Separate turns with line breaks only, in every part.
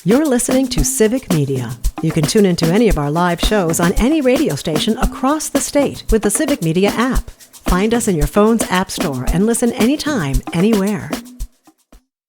You're listening to Civic Media. You can tune into any of our live shows on any radio station across the state with the Civic Media app. Find us in your phone's app store and listen anytime, anywhere.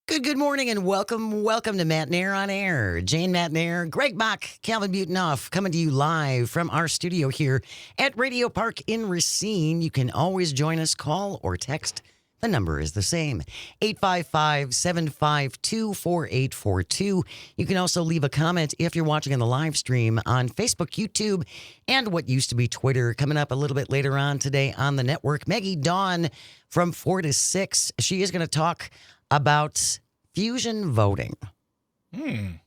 Good morning and welcome to Matt Nair on Air. Jane Matt Nair, Greg Bach, Calvin Butenoff coming to you live from our studio here at Radio Park in Racine. You can always join us, call or text. The number is the same, 855-752-4842. You can also leave a comment if you're watching on the live stream on Facebook, YouTube, and what used to be Twitter. Coming up a little bit later on today on the network, Maggie Dawn from 4 to 6. She is going to talk about fusion voting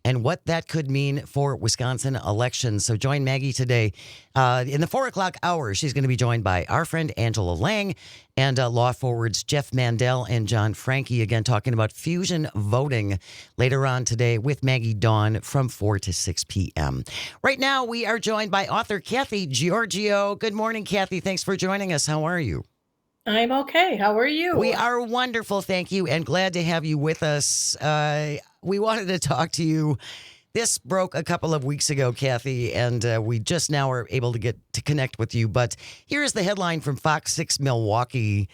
and what that could mean for Wisconsin elections. So join Maggie today in the 4 o'clock hour. She's going to be joined by our friend Angela Lang and Law Forward's Jeff Mandel and John Frankie, again talking about fusion voting later on today with Maggie Dawn from 4 to 6 p.m. Right now, we are joined by author Kathy Giorgio. Good morning, Kathy. Thanks for joining us. How are you?
I'm okay. How are you?
We are wonderful, thank you, and glad to have you with us. We wanted to talk to you. This broke a couple of weeks ago, Kathy, and we just now are able to get to connect with you. But here's the headline from Fox 6 Milwaukee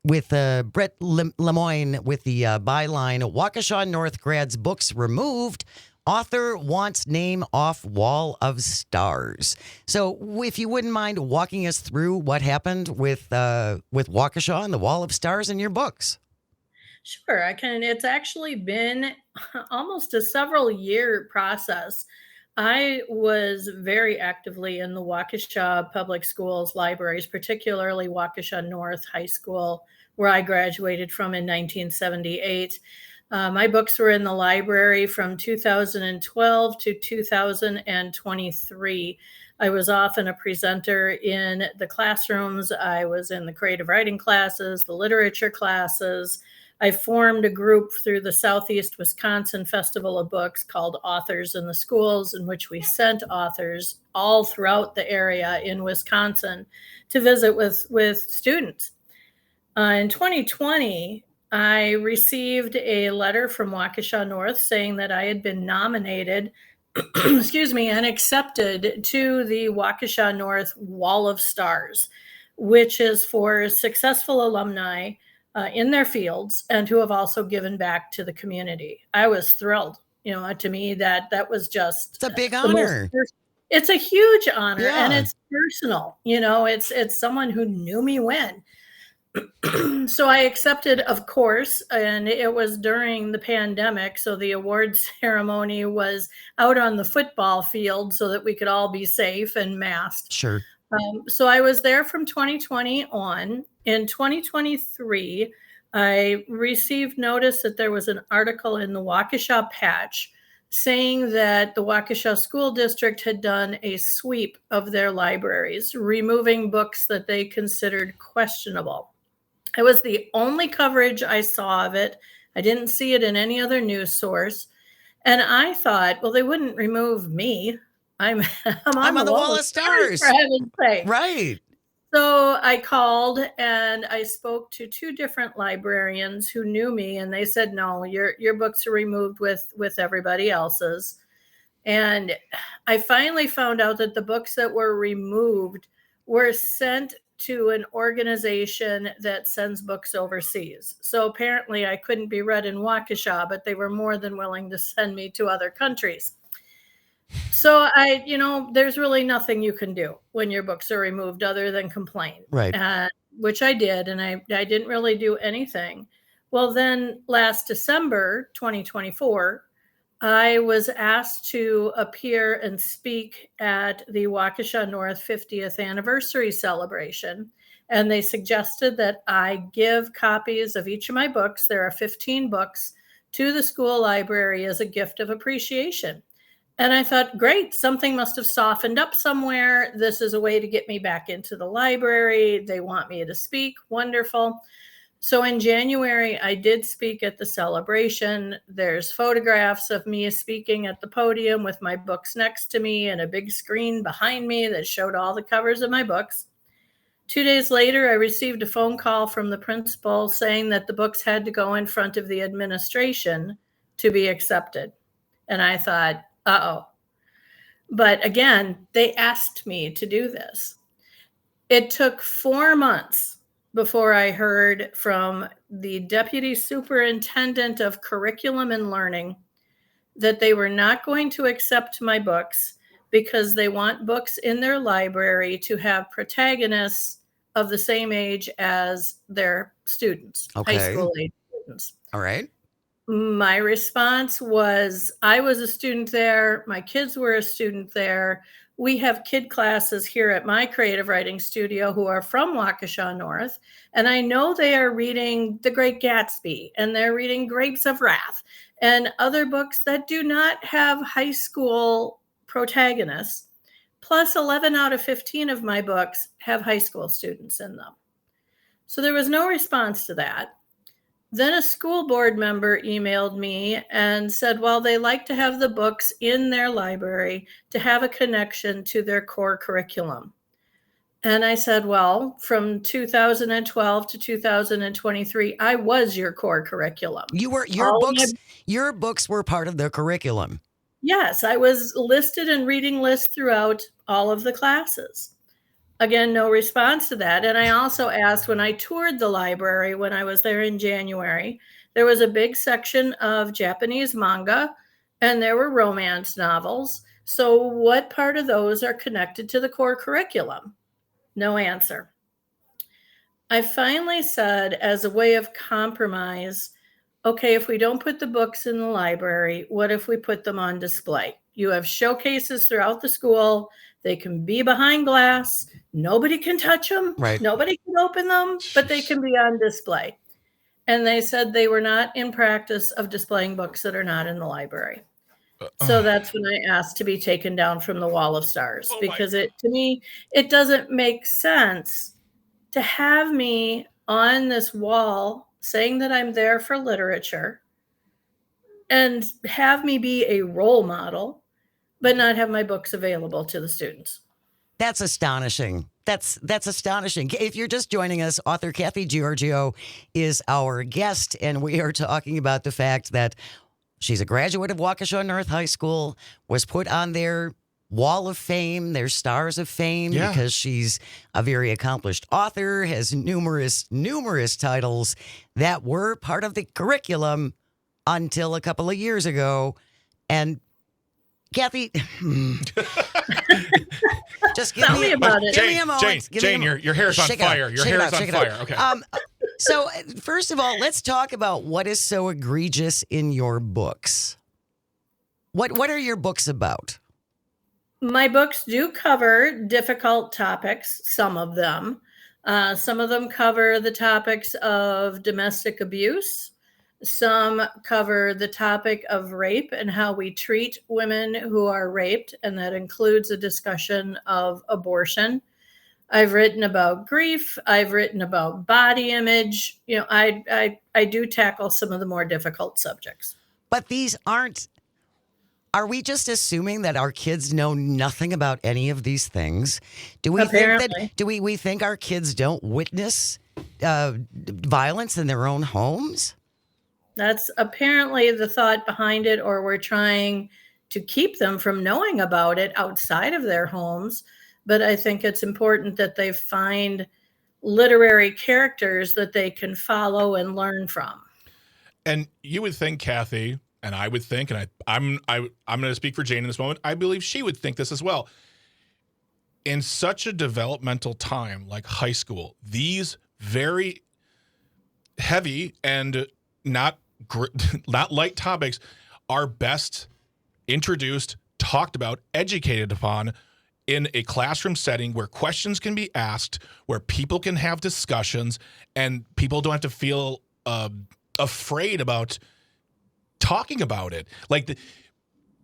with Brett Lemoyne with the byline, Waukesha North grad's books removed. Author wants name off Wall of Stars. So if you wouldn't mind walking us through what happened with Waukesha and the Wall of Stars in your books.
Sure, I can. It's actually been almost a several-year process. I was very actively in the Waukesha Public Schools libraries, particularly Waukesha North High School, where I graduated from in 1978. My books were in the library from 2012 to 2023. I was often a presenter in the classrooms. I was in the creative writing classes, the literature classes. I formed a group through the Southeast Wisconsin Festival of Books called Authors in the Schools, in which we sent authors all throughout the area in Wisconsin to visit with students. In 2020, I received a letter from Waukesha North saying that I had been nominated, and accepted to the Waukesha North Wall of Stars, which is for successful alumni in their fields and who have also given back to the community. I was thrilled. To me, that was just
it's a big honor.
It's a huge honor,
yeah.
And it's personal. It's someone who knew me when. So I accepted, of course, and it was during the pandemic. So the awards ceremony was out on the football field so that we could all be safe and masked.
Sure.
So I was there from 2020 on. In 2023, I received notice that there was an article in the Waukesha Patch saying that the Waukesha School District had done a sweep of their libraries, removing books that they considered questionable. It was the only coverage I saw of it. I didn't see it in any other news source. And I thought, well, they wouldn't remove me. I'm on the Wall of Stars, for heaven's sake.
Right.
So I called and I spoke to 2 different librarians who knew me, and they said, no, your books are removed with everybody else's. And I finally found out that the books that were removed were sent to an organization that sends books overseas. So apparently I couldn't be read in Waukesha, but they were more than willing to send me to other countries. So there's really nothing you can do when your books are removed other than complain.
Right.
Which I did, and I didn't really do anything. Well, then last December 2024, I was asked to appear and speak at the Waukesha North 50th anniversary celebration. And they suggested that I give copies of each of my books, there are 15 books, to the school library as a gift of appreciation. And I thought, great, something must have softened up somewhere. This is a way to get me back into the library. They want me to speak. Wonderful. So in January, I did speak at the celebration. There's photographs of me speaking at the podium with my books next to me and a big screen behind me that showed all the covers of my books. 2 days later, I received a phone call from the principal saying that the books had to go in front of the administration to be accepted. And I thought, uh-oh. But again, they asked me to do this. It took 4 months before I heard from the Deputy Superintendent of Curriculum and Learning that they were not going to accept my books because they want books in their library to have protagonists of the same age as their students,
Okay.
high school age students.
All right.
My response was, I was a student there. My kids were a student there. We have kid classes here at my creative writing studio who are from Waukesha North. And I know they are reading The Great Gatsby and they're reading Grapes of Wrath and other books that do not have high school protagonists. Plus 11 out of 15 of my books have high school students in them. So there was no response to that. Then a school board member emailed me and said, well, they like to have the books in their library to have a connection to their core curriculum. And I said, well, from 2012 to 2023, I was your core curriculum.
Your books were part of the curriculum.
Yes, I was listed in reading lists throughout all of the classes. Again, no response to that. And I also asked when I toured the library when I was there in January, there was a big section of Japanese manga and there were romance novels. So what part of those are connected to the core curriculum? No answer. I finally said, as a way of compromise, okay, if we don't put the books in the library, what if we put them on display? You have showcases throughout the school. They can be behind glass. Nobody can touch them.
Right.
Nobody can open them, but they can be on display. And they said they were not in practice of displaying books that are not in the library. So that's when I asked to be taken down from the Wall of Stars, because to me, it doesn't make sense to have me on this wall saying that I'm there for literature and have me be a role model, but not have my books available to the students.
That's astonishing. That's astonishing. If you're just joining us, author Kathy Giorgio is our guest, and we are talking about the fact that she's a graduate of Waukesha North High School, was put on their Wall of Fame, their Stars of Fame, because she's a very accomplished author, has numerous titles that were part of the curriculum until a couple of years ago. And Kathy, just give
Tell me about it.
Give me a moment.
Jane, your hair's on fire. Your hair is on fire. Okay.
So first of all, let's talk about what is so egregious in your books. What are your books about?
My books do cover difficult topics, some of them. Some of them cover the topics of domestic abuse. Some cover the topic of rape and how we treat women who are raped, and that includes a discussion of abortion. I've written about grief. I've written about body image. You know, I do tackle some of the more difficult subjects.
But these aren't. Are we just assuming that our kids know nothing about any of these things? Do we think that? We think our kids don't witness violence in their own homes?
That's apparently the thought behind it, or we're trying to keep them from knowing about it outside of their homes. But I think it's important that they find literary characters that they can follow and learn from.
And you would think, Kathy, and I would think, and I'm going to speak for Jane in this moment, I believe she would think this as well. In such a developmental time like high school, these very heavy and not light topics are best introduced, talked about, educated upon in a classroom setting where questions can be asked, where people can have discussions, and people don't have to feel afraid about talking about it. Like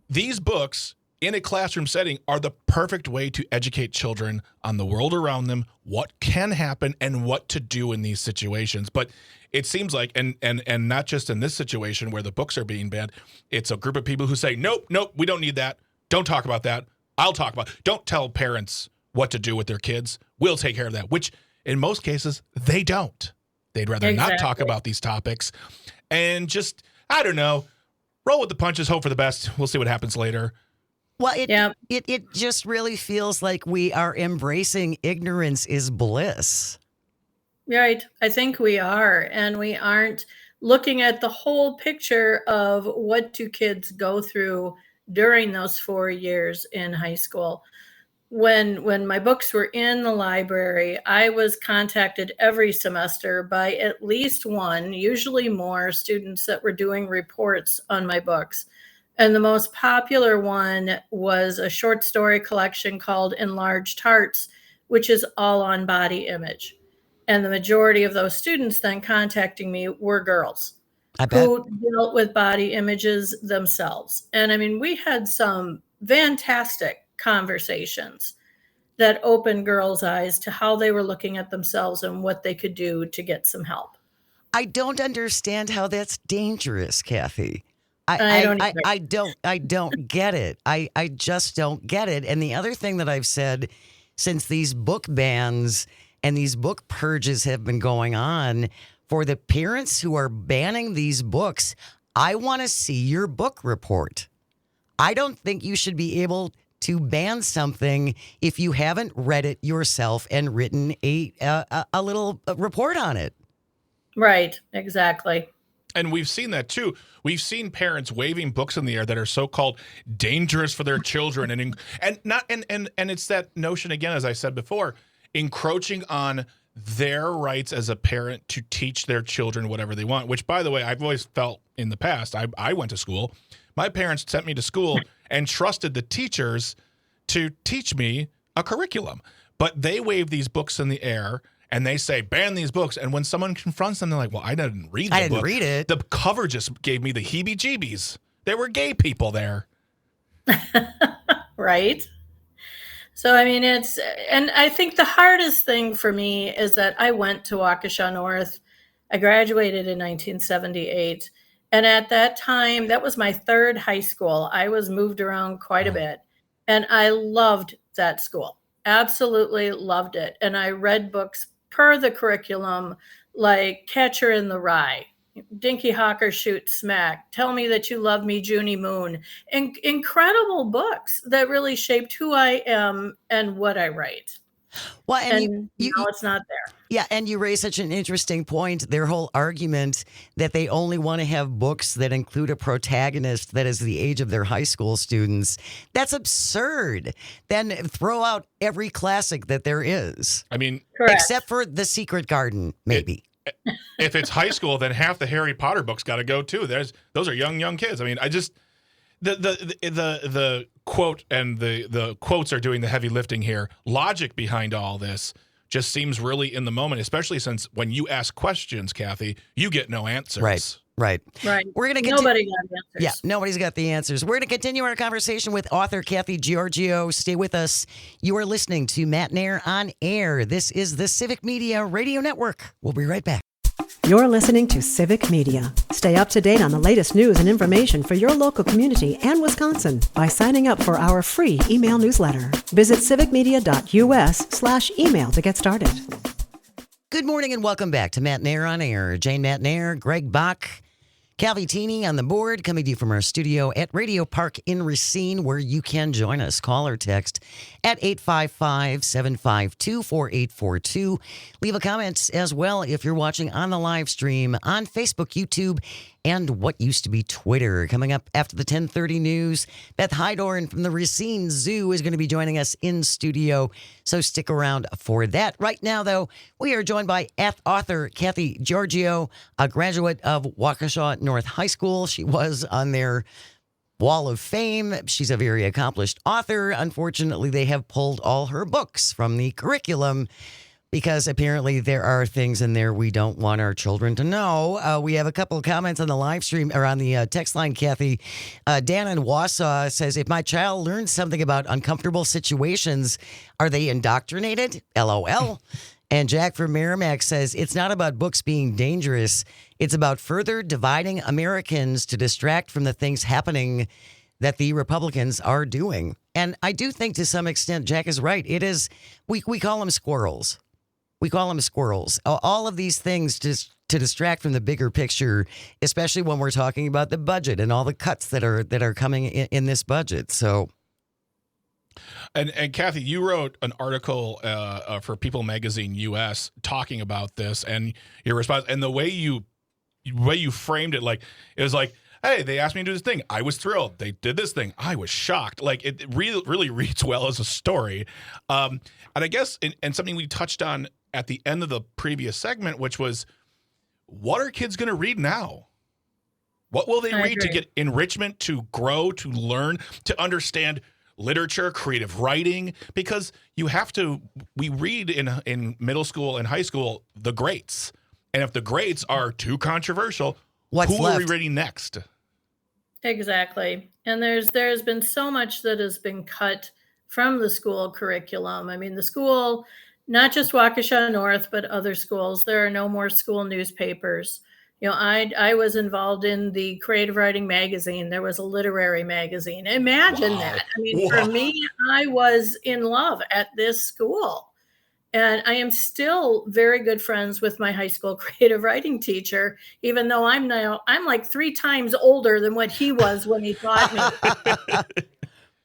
these books in a classroom setting are the perfect way to educate children on the world around them, what can happen, and what to do in these situations. But it seems like, and not just in this situation where the books are being banned, it's a group of people who say, nope, we don't need that. Don't talk about that. I'll talk about it. Don't tell parents what to do with their kids. We'll take care of that, which in most cases, they don't. They'd rather not talk about these topics and just, I don't know, roll with the punches, hope for the best. We'll see what happens later.
Well,
Yeah.
it just really feels like we are embracing ignorance is bliss.
Right. I think we are. And we aren't looking at the whole picture of what do kids go through during those 4 years in high school. When my books were in the library, I was contacted every semester by at least one, usually more, students that were doing reports on my books. And the most popular one was a short story collection called Enlarged Hearts, which is all on body image. And the majority of those students then contacting me were girls
I bet.
who dealt with body images themselves. And I mean, we had some fantastic conversations that opened girls' eyes to how they were looking at themselves and what they could do to get some help.
I don't understand how that's dangerous, Kathy.
I don't either.
I don't get it. I just don't get it. And the other thing that I've said since these book bans and these book purges have been going on, for the parents who are banning these books, I want to see your book report. I don't think you should be able to ban something if you haven't read it yourself and written a little report on it.
Right, exactly.
And we've seen that too. We've seen parents waving books in the air that are so-called dangerous for their children, and it's that notion again, as I said before, encroaching on their rights as a parent to teach their children whatever they want. Which, by the way, I've always felt in the past. I went to school. My parents sent me to school and trusted the teachers to teach me a curriculum, but they wave these books in the air. And they say, ban these books. And when someone confronts them, they're like, well, I didn't read the book. I didn't
read it.
The cover just gave me the heebie-jeebies. There were gay people there.
Right. So, I mean, and I think the hardest thing for me is that I went to Waukesha North. I graduated in 1978. And at that time, that was my third high school. I was moved around quite a bit. And I loved that school. Absolutely loved it. And I read books per the curriculum, like Catcher in the Rye, Dinky Hawker Shoot Smack, Tell Me That You Love Me, Junie Moon. Incredible books that really shaped who I am and what I write.
Well,
and now it's not there.
Yeah, and you raise such an interesting point. Their whole argument that they only want to have books that include a protagonist that is the age of their high school students. That's absurd. Then throw out every classic that there is.
I mean,
Correct.
Except for The Secret Garden, maybe.
If it's high school, then half the Harry Potter books got to go too. Those are young kids. I mean, I just the quote and the quotes are doing the heavy lifting here. Logic behind all this just seems really in the moment, especially since when you ask questions, Kathy, you get no answers.
Right. We're gonna
Nobody got answers.
Yeah, nobody's got the answers. We're going to continue our conversation with author Kathy Giorgio. Stay with us. You are listening to Matt Nair on Air. This is the Civic Media Radio Network. We'll be right back.
You're listening to Civic Media. Stay up to date on the latest news and information for your local community and Wisconsin by signing up for our free email newsletter. Visit civicmedia.us/email to get started.
Good morning and welcome back to Matt Nair on Air. Jane Matt Nair, Greg Bach, Calvi Teeny on the board, coming to you from our studio at Radio Park in Racine, where you can join us. Call or text at 855-752-4842. Leave a comment as well if you're watching on the live stream on Facebook, YouTube, and what used to be Twitter. Coming up after the 10:30 news, Beth Hydorn from the Racine Zoo is going to be joining us in studio, so stick around for that. Right now, though, we are joined by author Kathy Giorgio, a graduate of Waukesha North High School. She was on their Wall of Fame. She's a very accomplished author. Unfortunately, they have pulled all her books from the curriculum because apparently there are things in there we don't want our children to know. We have a couple of comments on the live stream or on the text line, Kathy. Dan in Wausau says, if my child learns something about uncomfortable situations, are they indoctrinated? LOL. And Jack from Merrimack says, it's not about books being dangerous. It's about further dividing Americans to distract from the things happening that the Republicans are doing. And I do think to some extent, Jack is right. It is, we call them squirrels. We call them squirrels. All of these things just to distract from the bigger picture, especially when we're talking about the budget and all the cuts that are coming in this budget. So.
And Kathy, you wrote an article for People Magazine US talking about this, and your response, and the way you framed it, like it was like, hey, they asked me to do this thing. I was thrilled. They did this thing. I was shocked. Like it really reads well as a story. And I guess, and something we touched on at the end of the previous segment, which was, what are kids going to read now? What will they read to get enrichment, to grow, to learn, to understand literature, creative writing? Because we read in middle school and high school, the greats. And if the greats are too controversial, who are we reading next?
Exactly. And there's been so much that has been cut from the school curriculum. I mean, the school, not just Waukesha North, but other schools, there are no more school newspapers. You know, I was involved in the creative writing magazine. There was a literary magazine. Imagine that. I mean, for me, I was in love at this school. And I am still very good friends with my high school creative writing teacher, even though I'm like 3 times older than what he was when he taught me.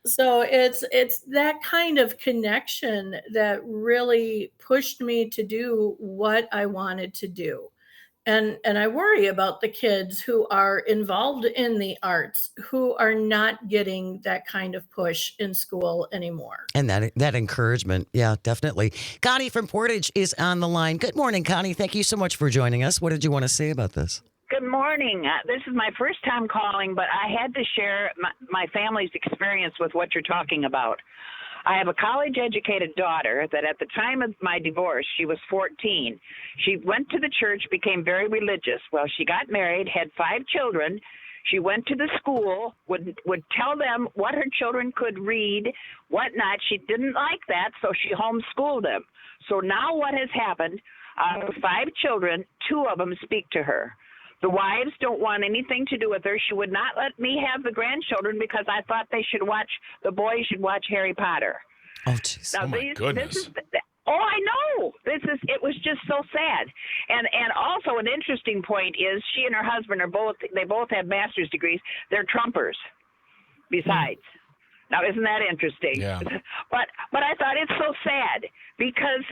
So it's that kind of connection that really pushed me to do what I wanted to do. And I worry about the kids who are involved in the arts, who are not getting that kind of push in school anymore.
And that encouragement. Yeah, definitely. Connie from Portage is on the line. Good morning, Connie. Thank you so much for joining us. What did you want to say about this?
Good morning. This is my first time calling, but I had to share my family's experience with what you're talking about. I have a college-educated daughter that at the time of my divorce, she was 14. She went to the church, became very religious. Well, she got married, had 5 children. She went to the school, would tell them what her children could read, whatnot. She didn't like that, so she homeschooled them. So now what has happened, out of 5 children, 2 of them speak to her. The wives don't want anything to do with her. She would not let me have the grandchildren because I thought the boys should watch Harry Potter.
Oh, jeez.
Oh, my goodness.
I know. It was just so sad. And also an interesting point is she and her husband they both have master's degrees. They're Trumpers besides. Now, isn't that interesting?
Yeah.
But I thought it's so sad because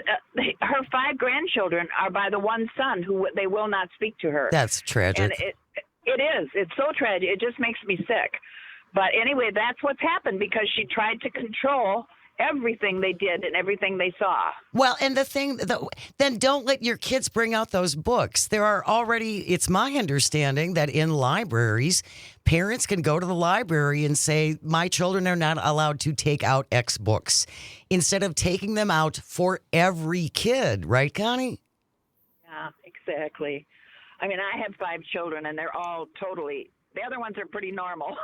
her 5 grandchildren are by the one son who they will not speak to her.
That's tragic.
And it is. It's so tragic. It just makes me sick. But anyway, that's what's happened because she tried to control everything they did and everything they saw.
Well, and then don't let your kids bring out those books. There are already, it's my understanding that in libraries, parents can go to the library and say, my children are not allowed to take out X books, instead of taking them out for every kid. Right, Connie?
Yeah, exactly. I mean, I have 5 children and they're all the other ones are pretty normal.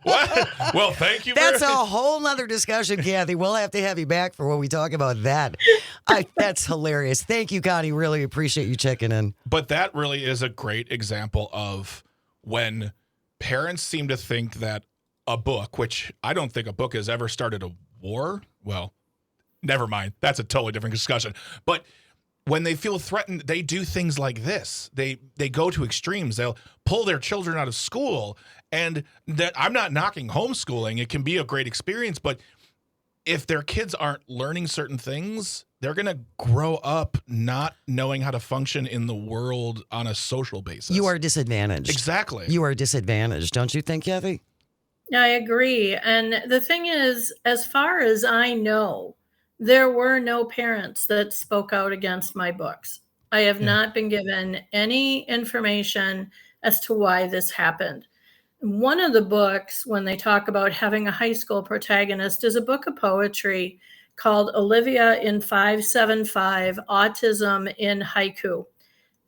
What? Well, thank you.
That's a whole nother discussion, Kathy. We'll have to have you back for when we talk about that. That's hilarious. Thank you, Connie. Really appreciate you checking in.
But that really is a great example of when parents seem to think that a book, which I don't think a book has ever started a war. Well, never mind. That's a totally different discussion. But when they feel threatened, they do things like this. They go to extremes. They'll pull their children out of school. And that I'm not knocking homeschooling. It can be a great experience. But if their kids aren't learning certain things, they're going to grow up not knowing how to function in the world on a social basis.
You are disadvantaged.
Exactly.
You are disadvantaged. Don't you think, Kathy?
I agree. And the thing is, as far as I know, there were no parents that spoke out against my books. I have not been given any information as to why this happened. One of the books, when they talk about having a high school protagonist, is a book of poetry called Olivia in 575, Autism in Haiku.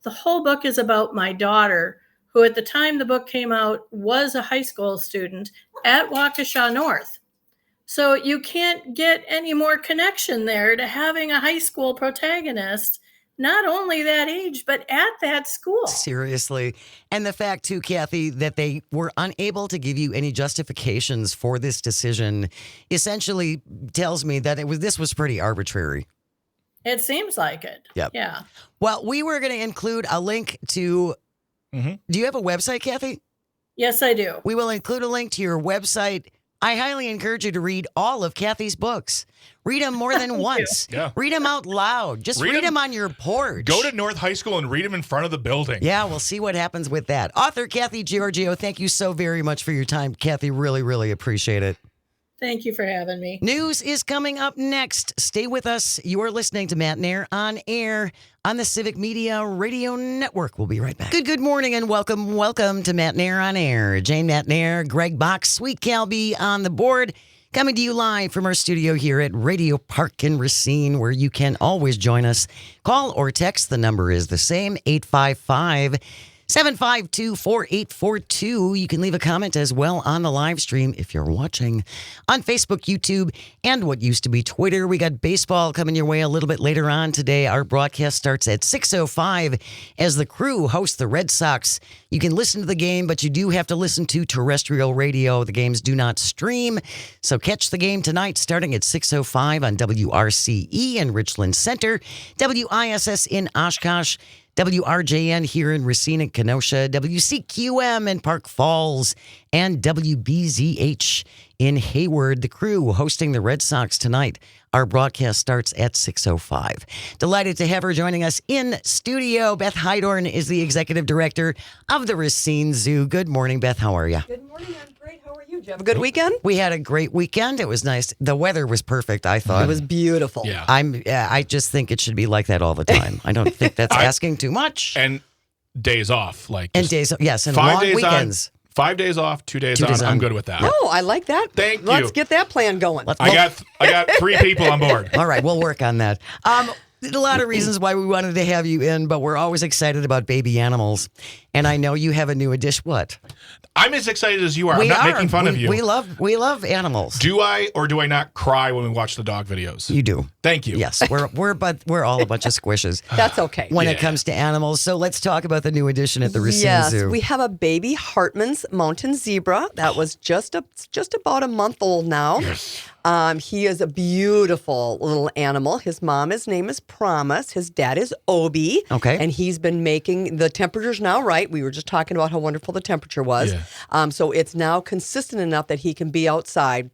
The whole book is about my daughter, who at the time the book came out was a high school student at Waukesha North. So you can't get any more connection there to having a high school protagonist, not only that age, but at that school.
Seriously. And the fact, too, Kathy, that they were unable to give you any justifications for this decision essentially tells me that this was pretty arbitrary.
It seems like it.
Yep.
Yeah.
Well, we were going to include a link to.
Mm-hmm.
Do you have a website, Kathy?
Yes, I do.
We will include a link to your website. I highly encourage you to read all of Kathy's books. Read them more than once.
Yeah.
Read them out loud. Just read them on your porch.
Go to North High School and read them in front of the building.
Yeah, we'll see what happens with that. Author Kathy Giorgio, thank you so very much for your time. Kathy, really, really appreciate it.
Thank you for having me.
News is coming up next. Stay with us. You are listening to Matt Nair on air on the Civic Media Radio Network. We'll be right back. Good morning and welcome to Matt Nair on air. Jane Matt Nair, Greg Box, Sweet Calby on the board. Coming to you live from our studio here at Radio Park in Racine, where you can always join us. Call or text. The number is the same, 855-752-4842. You can leave a comment as well on the live stream if you're watching on Facebook, YouTube, and what used to be Twitter. We got baseball coming your way a little bit later on today. Our broadcast starts at 6:05 as the Crew hosts the Red Sox. You can listen to the game, but you do have to listen to terrestrial radio. The games do not stream. So catch the game tonight starting at 6:05 on WRCE in Richland Center, WISS in Oshkosh, WRJN here in Racine and Kenosha, WCQM in Park Falls, and WBZH in Hayward. The Crew hosting the Red Sox tonight. Our broadcast starts at 6:05. Delighted to have her joining us in studio. Beth Heidorn is the executive director of the Racine Zoo. Good morning, Beth. How are you?
Good morning. I'm great. How are you? Did you have a good weekend?
We had a great weekend. It was nice. The weather was perfect, I thought.
It was beautiful.
Yeah.
I just think it should be like that all the time. I don't think that's asking too much.
And days off.
And days, yes, and
5
long
days
weekends.
5 days off, 2 days
2 days
on.
on.
I'm good with that.
Oh, I like that.
Thank
Let's
you.
get that plan going.
I got 3 people on board.
All right, we'll work on that. A lot of reasons why we wanted to have you in, but we're always excited about baby animals. And I know you have a new addition. What?
I'm as excited as you are. I'm not making fun of you.
We love animals.
Do I or do I not cry when we watch the dog videos?
You do.
Thank you.
Yes, we're all a bunch of squishes
That's okay.
when it comes to animals. So let's talk about the new addition at the Racine
Yes,
Zoo.
we have a baby Hartman's mountain zebra that was just about a month old now. He is a beautiful little animal. His name is Promise. His dad is Obi.
Okay.
And he's been making the temperatures now right. We were just talking about how wonderful the temperature was.
Yeah.
So it's now consistent enough that he can be outside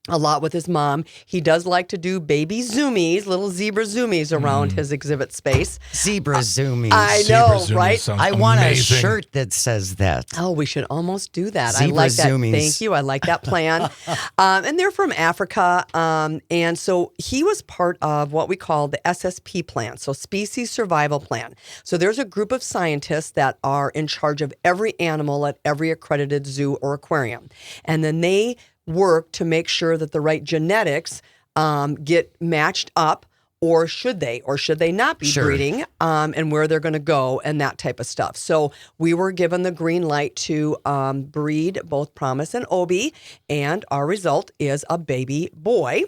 a lot with his mom. He does like to do baby zoomies, little zebra zoomies around his exhibit space.
Zebra zoomies.
I
Zebra
know,
zoomies
right?
sounds
I want
amazing.
a shirt that says that.
Oh, we should almost do that.
Zebra
I like that.
zoomies.
Thank you. I like that plan. And they're from Africa. And so he was part of what we call the SSP plan, so Species Survival Plan. So there's a group of scientists that are in charge of every animal at every accredited zoo or aquarium. And then they work to make sure that the right genetics get matched up, or should they not be breeding, and where they're going to go and that type of stuff. So we were given the green light to breed both Promise and Obi, and our result is a baby boy.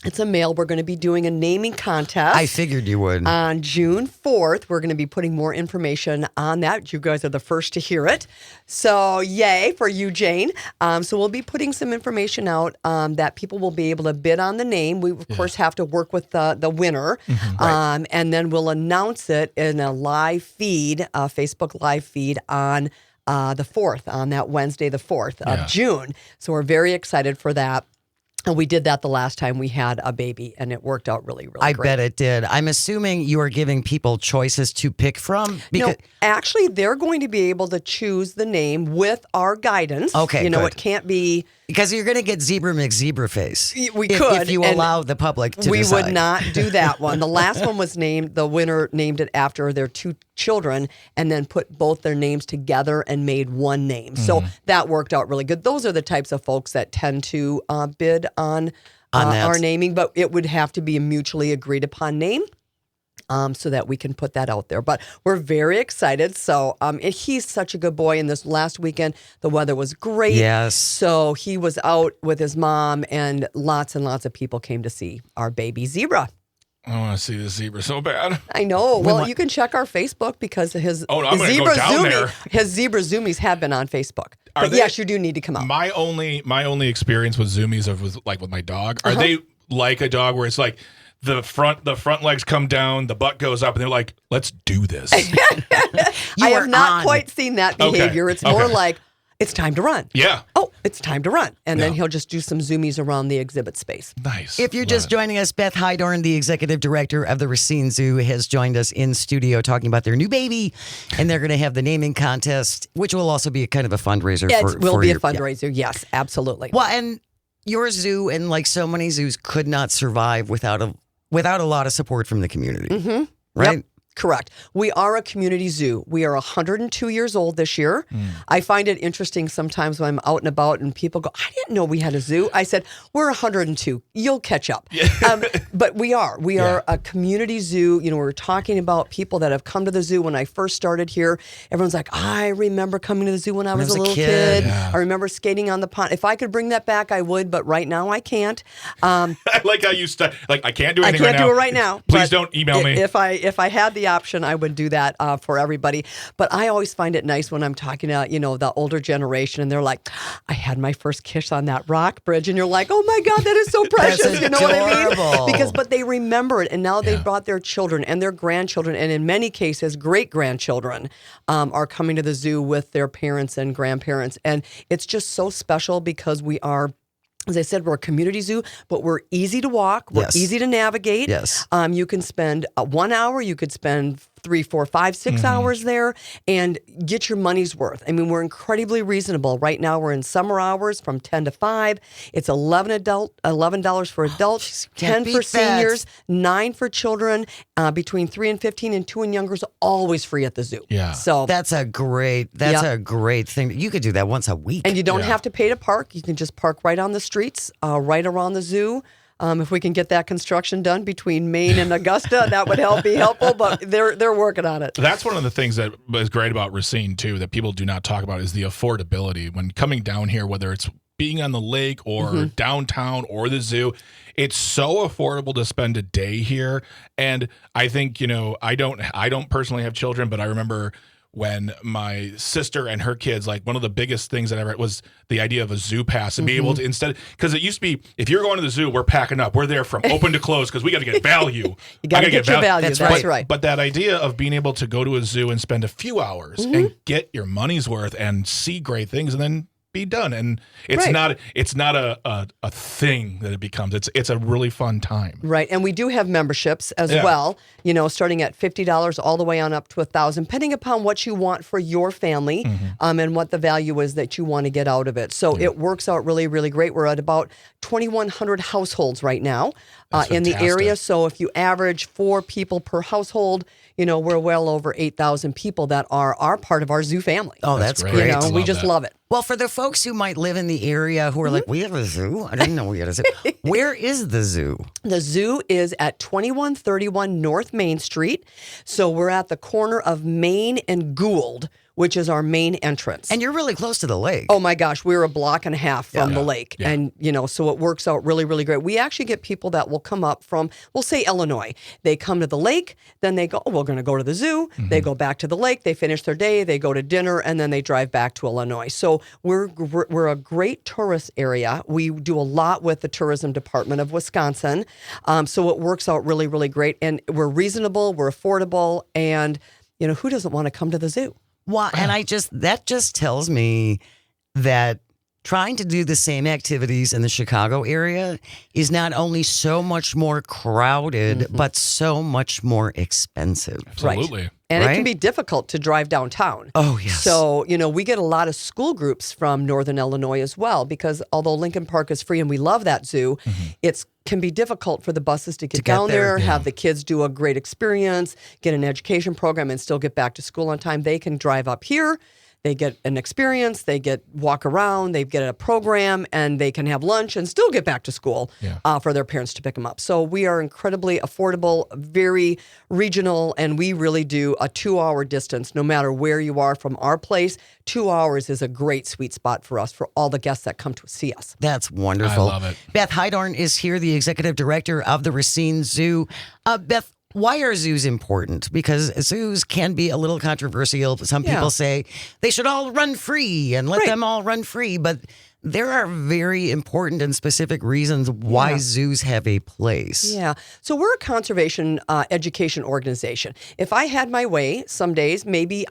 It's a male. We're going to be doing a naming contest.
I figured you would.
On June 4th, we're going to be putting more information on that. You guys are the first to hear it. So yay for you, Jane. So we'll be putting some information out that people will be able to bid on the name. We, of course, have to work with the winner. And then we'll announce it in a live feed, a Facebook live feed on the 4th, on that Wednesday, the 4th of June. So we're very excited for that. And we did that the last time we had a baby, and it worked out really, really
I
great.
bet it did. I'm assuming you are giving people choices to pick from.
No, actually, they're going to be able to choose the name with our guidance.
Okay,
You know,
good.
it can't be...
Because you're going to get Zebra McZebraface.
We
if,
could,
If you
and
allow the public to
We
decide.
would not do that one. The last one was named, the winner named it after their 2 children and then put both their names together and made one name. So that worked out really good. Those are the types of folks that tend to bid on our naming, but it would have to be a mutually agreed upon name. So that we can put that out there. But we're very excited. So he's such a good boy. And this last weekend, the weather was great.
Yes.
So he was out with his mom, and lots of people came to see our baby zebra.
I want to see the zebra so bad.
I know. Well, you can check our Facebook because his
I'm gonna
zebra
go down there.
his zebra zoomies have been on Facebook.
Are
But
they-
yes, you do need to come out.
My only experience with zoomies with my dog. Are they like a dog where it's like the front legs come down, the butt goes up, and they're like, "Let's do this."
I have not quite seen that behavior. It's more like, it's time to run.
Yeah.
Oh, it's time to run. And then he'll just do some zoomies around the exhibit space.
Nice.
If you're just joining us, Beth Hydorn, the executive director of the Racine Zoo, has joined us in studio talking about their new baby. And they're going to have the naming contest, which will also be a kind of a fundraiser.
It will be a fundraiser. Yes, absolutely.
Well, and your zoo, and like so many zoos, could not survive without a lot of support from the community.
Mm-hmm.
Right?
Yep. Correct. We are a community zoo. We are 102 years old this year. I find it interesting sometimes when I'm out and about and people go, I didn't know we had a zoo. I said, we're 102. You'll catch up. But we are. We are a community zoo. You know, we're talking about people that have come to the zoo. When I first started here, everyone's like, I remember coming to the zoo when I was a little kid.
Yeah.
I remember skating on the pond. If I could bring that back, I would. But right now I can't.
I like how you I can't do anything right now.
I can't do it right now.
Please don't email me.
If I had the option, I would do that for everybody. But I always find it nice when I'm talking to, the older generation and they're like, I had my first kiss on that rock bridge. And you're like, oh my God, that is so precious. You know what I mean? But they remember it. And now they've brought their children and their grandchildren. And in many cases, great-grandchildren are coming to the zoo with their parents and grandparents. And it's just so special because we are, as I said, we're a community zoo, but we're easy to walk. We're easy to navigate.
Yes.
You can spend 1 hour. You could spend 3, 4, 5, 6 hours there and get your money's worth. I mean, we're incredibly reasonable. Right now, we're in summer hours from 10 to 5. It's $11 for adults, 10 for seniors, 9 for children, between 3 and 15, and 2 and younger is always free at the zoo.
Yeah.
So
That's a great thing. You could do that once a week.
and you don't have to pay to park. You can just park right on the streets, right around the zoo. If we can get that construction done between Maine and Augusta, that would be helpful. But they're working on it.
That's one of the things that is great about Racine too, that people do not talk about, is the affordability when coming down here, whether it's being on the lake or downtown or the zoo. It's so affordable to spend a day here. And I think, I don't personally have children, but I remember when my sister and her kids, like one of the biggest things that ever was the idea of a zoo pass and be able to, instead, because it used to be, if you're going to the zoo, we're packing up. We're there from open to close because we got to get value.
You got to get your value. That's right.
But that idea of being able to go to a zoo and spend a few hours and get your money's worth and see great things and then be done. And it's not a thing that it becomes. It's a really fun time.
Right. And we do have memberships as well, starting at $50 all the way on up to $1,000, depending upon what you want for your family and what the value is that you want to get out of it. So it works out really, really great. We're at about 2,100 households right now in the area. So if you average 4 people per household, we're well over 8,000 people that are part of our zoo family.
Oh, that's great.
We just love it.
Well, for the folks who might live in the area who are like, we have a zoo? I didn't know we had a zoo. Where is the zoo?
The zoo is at 2131 North Main Street. So we're at the corner of Main and Gould, which is our main entrance.
And you're really close to the lake.
Oh my gosh, we're a block and a half from the lake. Yeah. And, so it works out really, really great. We actually get people that will come up from, we'll say Illinois. They come to the lake, then they go, we're going to go to the zoo. They go back to the lake, they finish their day, they go to dinner, and then they drive back to Illinois. So we're a great tourist area. We do a lot with the tourism department of Wisconsin. So it works out really, really great. And we're reasonable, we're affordable, and, who doesn't want to come to the zoo?
Well, and that just tells me that trying to do the same activities in the Chicago area is not only so much more crowded, but so much more expensive.
Absolutely.
Right. And it can be difficult to drive downtown.
Oh, yes.
So, we get a lot of school groups from Northern Illinois as well, because although Lincoln Park is free and we love that zoo, it can be difficult for the buses to get down there, have the kids do a great experience, get an education program, and still get back to school on time. They can drive up here. They get an experience, they walk around, they get a program, and they can have lunch and still get back to school for their parents to pick them up. So we are incredibly affordable, very regional, and we really do a 2-hour distance no matter where you are from our place. 2 hours is a great sweet spot for us, for all the guests that come to see us.
That's wonderful.
I love it.
Beth Hydorn is here, the executive director of the Racine Zoo. Beth, Why are zoos important? Because zoos can be a little controversial. Some people say they should all run free and let them all run free. But there are very important and specific reasons why zoos have a place.
Yeah. So we're a conservation education organization. If I had my way, some days maybe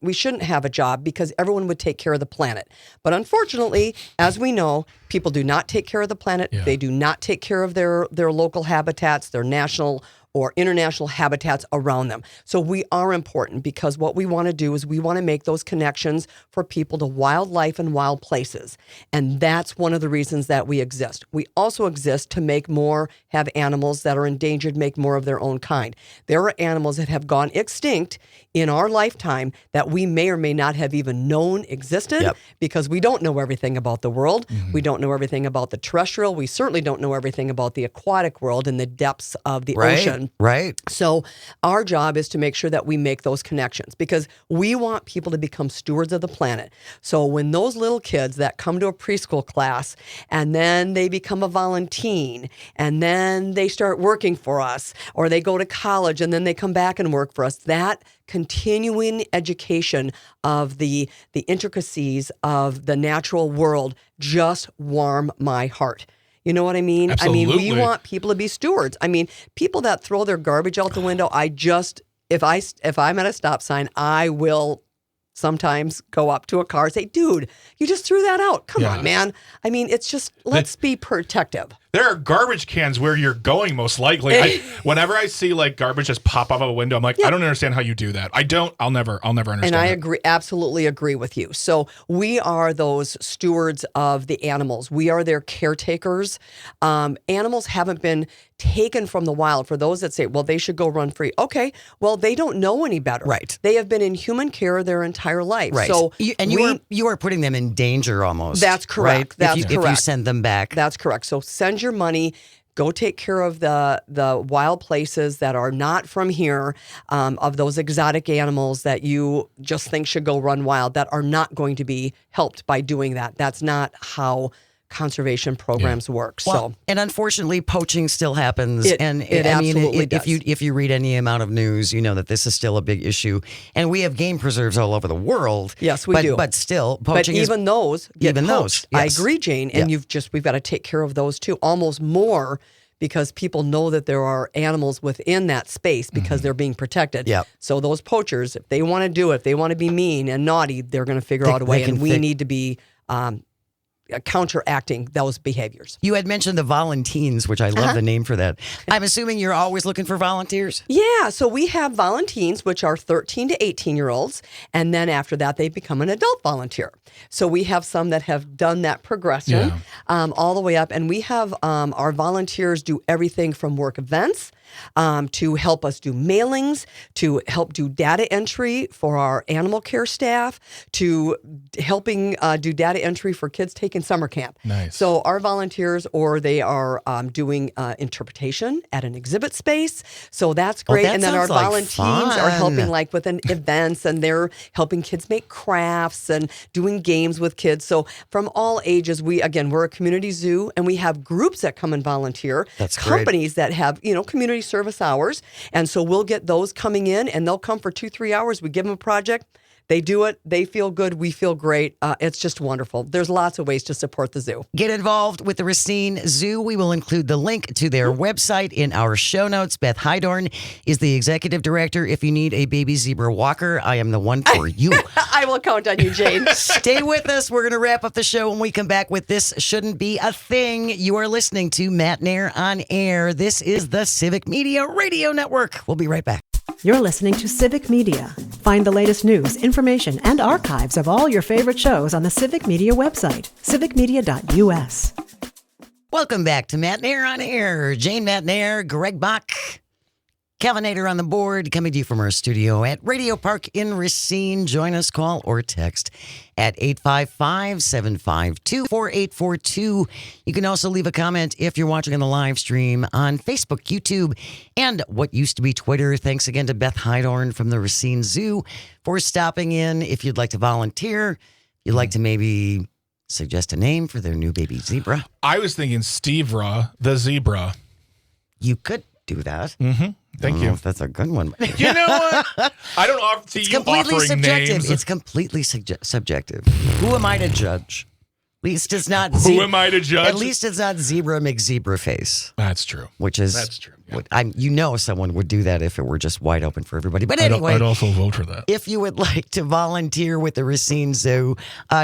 we shouldn't have a job because everyone would take care of the planet. But unfortunately, as we know, people do not take care of the planet.
Yeah.
They do not take care of their local habitats, their national or international habitats around them. So we are important because what we want to do is we want to make those connections for people to wildlife and wild places. And that's one of the reasons that we exist. We also exist to have animals that are endangered make more of their own kind. There are animals that have gone extinct in our lifetime that we may or may not have even known existed because we don't know everything about the world. Mm-hmm. We don't know everything about the terrestrial. We certainly don't know everything about the aquatic world and the depths of the ocean.
Right.
So our job is to make sure that we make those connections because we want people to become stewards of the planet. So when those little kids that come to a preschool class and then they become a volunteer and then they start working for us or they go to college and then they come back and work for us, that continuing education of the intricacies of the natural world just warm my heart. You know what I mean?
Absolutely.
I mean, we want people to be stewards. I mean, people that throw their garbage out the window, if I'm at a stop sign, I will sometimes go up to a car and say, dude, you just threw that out. Come on, man. I mean, it's just, let's be protective.
There are garbage cans where you're going, most likely. Whenever I see like garbage just pop out of a window, I'm like, I don't understand how you do that. I'll never understand.
And I
it.
absolutely agree with you. So we are those stewards of the animals. We are their caretakers. Animals haven't been taken from the wild. For those that say, well, they should go run free. Okay, well, they don't know any better.
Right.
They have been in human care their entire life.
Right.
So
you are putting them in danger almost.
That's correct.
Right?
That's correct.
If you send them back.
That's correct. So send your money. Go take care of the wild places that are not from here, of those exotic animals that you just think should go run wild that are not going to be helped by doing that. That's not how conservation programs work.
Well, and unfortunately, poaching still happens.
It absolutely does.
If you read any amount of news, you know that this is still a big issue. And we have game preserves all over the world.
Yes, we do.
But still, poaching
even those get poached.
Those. Yes.
I agree, Jane. And we've got to take care of those too, almost more because people know that there are animals within that space because they're being protected.
Yep.
So those poachers, if they want to do it, if they want to be mean and naughty, they're going to figure out a way. And we need to be counteracting those behaviors.
You had mentioned the volunteers, which I love the name for that. I'm assuming you're always looking for volunteers?
Yeah, so we have volunteers, which are 13 to 18-year-olds, and then after that, they become an adult volunteer. So we have some that have done that progression all the way up, and we have our volunteers do everything from work events to help us do mailings, to help do data entry for our animal care staff, to helping do data entry for kids taking summer camp.
Nice.
So our volunteers, or they are doing interpretation at an exhibit space. So that's great.
That
and then our
sounds like
volunteers are helping
fun.
like with events, and they're helping kids make crafts and doing games with kids. So from all ages, we're a community zoo, and we have groups that come and volunteer.
That's great.
Companies that have, community service hours. And so we'll get those coming in, and they'll come for 2-3 hours. We give them a project. They do it. They feel good. We feel great. It's just wonderful. There's lots of ways to support the zoo.
Get involved with the Racine Zoo. We will include the link to their website in our show notes. Beth Hydorn is the executive director. If you need a baby zebra walker, I am the one for you.
I will count on you, Jane.
Stay with us. We're going to wrap up the show when we come back with This Shouldn't Be a Thing. You are listening to Matt Nair on Air. This is the Civic Media Radio Network. We'll be right back.
You're listening to Civic Media. Find the latest news, information, and archives of all your favorite shows on the Civic Media website, civicmedia.us.
Welcome back to Matt Nair on Air. Jane Matt Nair, Greg Bach, Calvinator on the board, coming to you from our studio at Radio Park in Racine. Join us, call or text at 855-752-4842. You can also leave a comment if you're watching on the live stream on Facebook, YouTube, and what used to be Twitter. Thanks again to Beth Hydorn from the Racine Zoo for stopping in. If you'd like to volunteer, you'd like to maybe suggest a name for their new baby zebra,
I was thinking Stevra the zebra.
you could do that.
Mm-hmm. Thank
I don't know
you.
if that's a good one.
You know what? I don't offer see
It's
you
completely
offering
subjective.
names.
It's completely subjective. Who am I to judge? At least it's not.
Who am I to judge?
At least it's not Zebra McZebra face,
That's true.
which is
That's true. Yeah.
what someone would do that if it were just wide open for everybody. But
I'd
anyway,
also vote for that.
if you would like to volunteer with the Racine Zoo,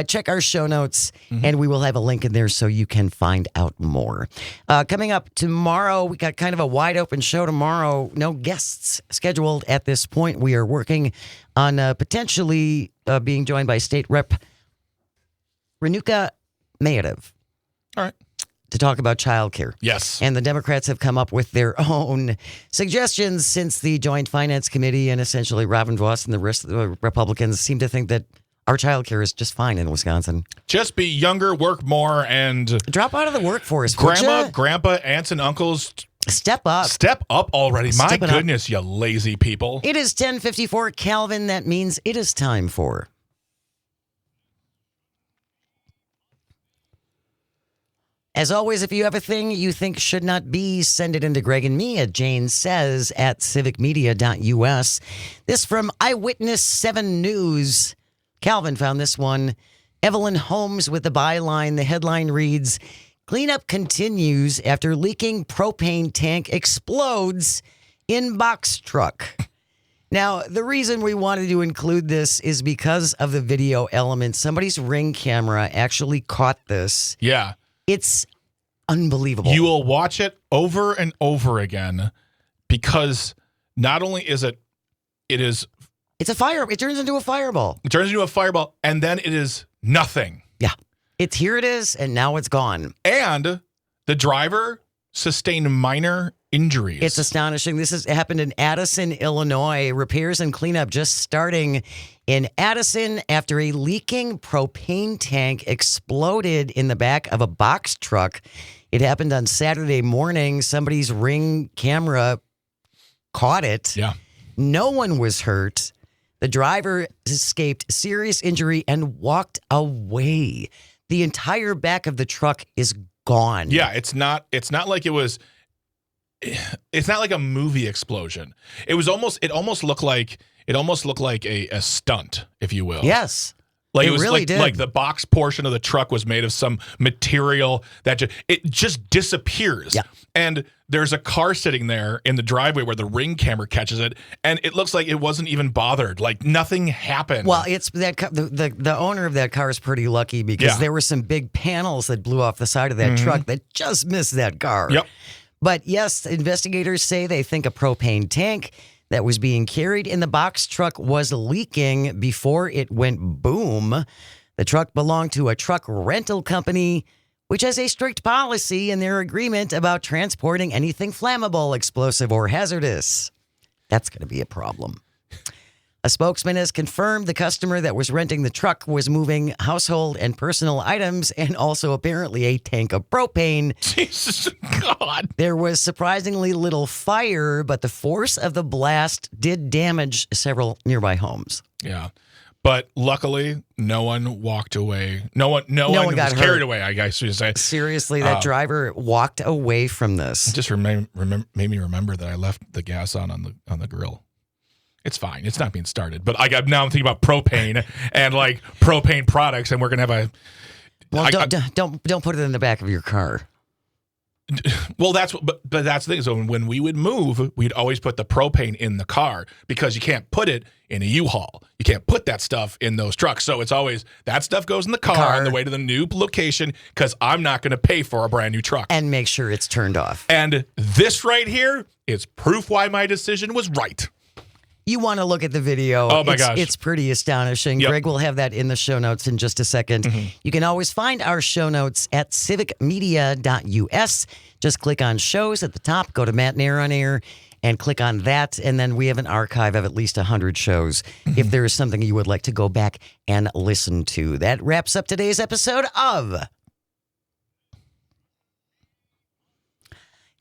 check our show notes, and we will have a link in there so you can find out more. Coming up tomorrow, we got kind of a wide open show tomorrow. No guests scheduled at this point. We are working on potentially being joined by State Rep Renuka Mayadev
All right.
to talk about childcare.
Yes.
And the Democrats have come up with their own suggestions since the Joint Finance Committee and essentially Robin Voss and the rest of the Republicans seem to think that our childcare is just fine in Wisconsin.
Just be younger, work more, and
Drop out of the workforce, would
grandma,
ya?
grandpa, aunts, and uncles
Step up.
step up already. My
Step it up.
goodness, you lazy people.
It is 10:54 Calvin. That means it is time for... As always, if you have a thing you think should not be, send it into Greg and me at janesays@civicmedia.us. This from Eyewitness 7 News. Calvin found this one. Evelyn Holmes with the byline. The headline reads, "Cleanup continues after leaking propane tank explodes in box truck." Now, the reason we wanted to include this is because of the video element. Somebody's Ring camera actually caught this.
Yeah.
It's unbelievable.
You will watch it over and over again because not only is it is
It's a fire. It turns into a fireball.
it turns into a fireball and then it is nothing.
Yeah. It's here it is, and now it's gone.
And the driver sustained minor injuries.
It's astonishing. It happened in Addison, Illinois. Repairs and cleanup just starting in Addison after a leaking propane tank exploded in the back of a box truck. It happened on Saturday morning. Somebody's Ring camera caught it.
Yeah.
No one was hurt. The driver escaped serious injury and walked away. The entire back of the truck is gone.
Yeah, it's not like it's not like a movie explosion. It almost looked like a stunt, if you will.
Yes.
Like
It
it was
really
like,
did.
like the box portion of the truck was made of some material that it just disappears.
Yeah.
And there's a car sitting there in the driveway where the Ring camera catches it, and it looks like it wasn't even bothered. Like nothing happened.
Well, it's that the owner of that car is pretty lucky because
Yeah.
there were some big panels that blew off the side of that truck that just missed that car.
Yep.
But yes, investigators say they think a propane tank that was being carried in the box truck was leaking before it went boom. The truck belonged to a truck rental company, which has a strict policy in their agreement about transporting anything flammable, explosive, or hazardous. That's going to be a problem. A spokesman has confirmed the customer that was renting the truck was moving household and personal items and also apparently a tank of propane.
Jesus God.
There was surprisingly little fire, but the force of the blast did damage several nearby homes.
Yeah. But luckily, no one walked away. No one
one got
was carried
hurt.
away, I guess you should say.
Seriously, that driver walked away from this.
It just made me remember that I left the gas on the grill. It's fine. It's not being started. But now I'm thinking about propane and like propane products, and we're gonna have a.
Well, don't put it in the back of your car.
Well, but that's the thing. So when we would move, we'd always put the propane in the car because you can't put it in a U-Haul. You can't put that stuff in those trucks. So it's always that stuff goes in the car on the way to the new location because I'm not going to pay for a brand new truck.
And make sure it's turned off.
And this right here is proof why my decision was right.
You want to look at the video.
Oh, my gosh.
It's pretty astonishing.
Yep.
Greg will have that in the show notes in just a second. You can always find our show notes at civicmedia.us. Just click on shows at the top, go to Matt Nair on Air, and click on that. And then we have an archive of at least 100 shows if there is something you would like to go back and listen to. That wraps up today's episode of...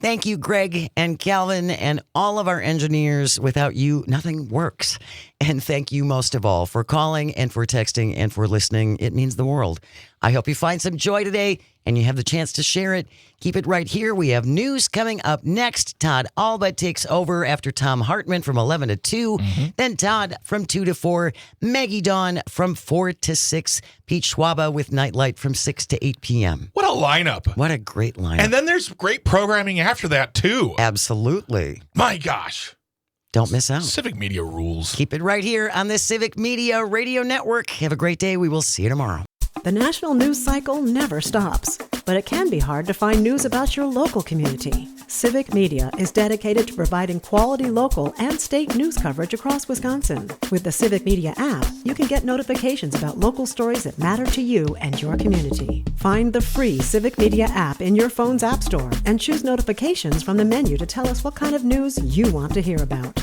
Thank you, Greg and Calvin, and all of our engineers. Without you, nothing works. And thank you most of all for calling and for texting and for listening. It means the world. I hope you find some joy today and you have the chance to share it. Keep it right here. We have news coming up next. Todd Alba takes over after Tom Hartman from 11 to 2. Then Todd from 2 to 4. Maggie Dawn from 4 to 6. Pete Schwaba with Nightlight from 6 to 8 p.m.
What a lineup.
What a great lineup.
And then there's great programming after that, too.
Absolutely.
My gosh.
Don't miss out.
Civic Media rules.
Keep it right here on the Civic Media Radio Network. Have a great day. We will see you tomorrow.
The national news cycle never stops, but it can be hard to find news about your local community. Civic Media is dedicated to providing quality local and state news coverage across Wisconsin. With the Civic Media app, you can get notifications about local stories that matter to you and your community. Find the free Civic Media app in your phone's app store and choose notifications from the menu to tell us what kind of news you want to hear about.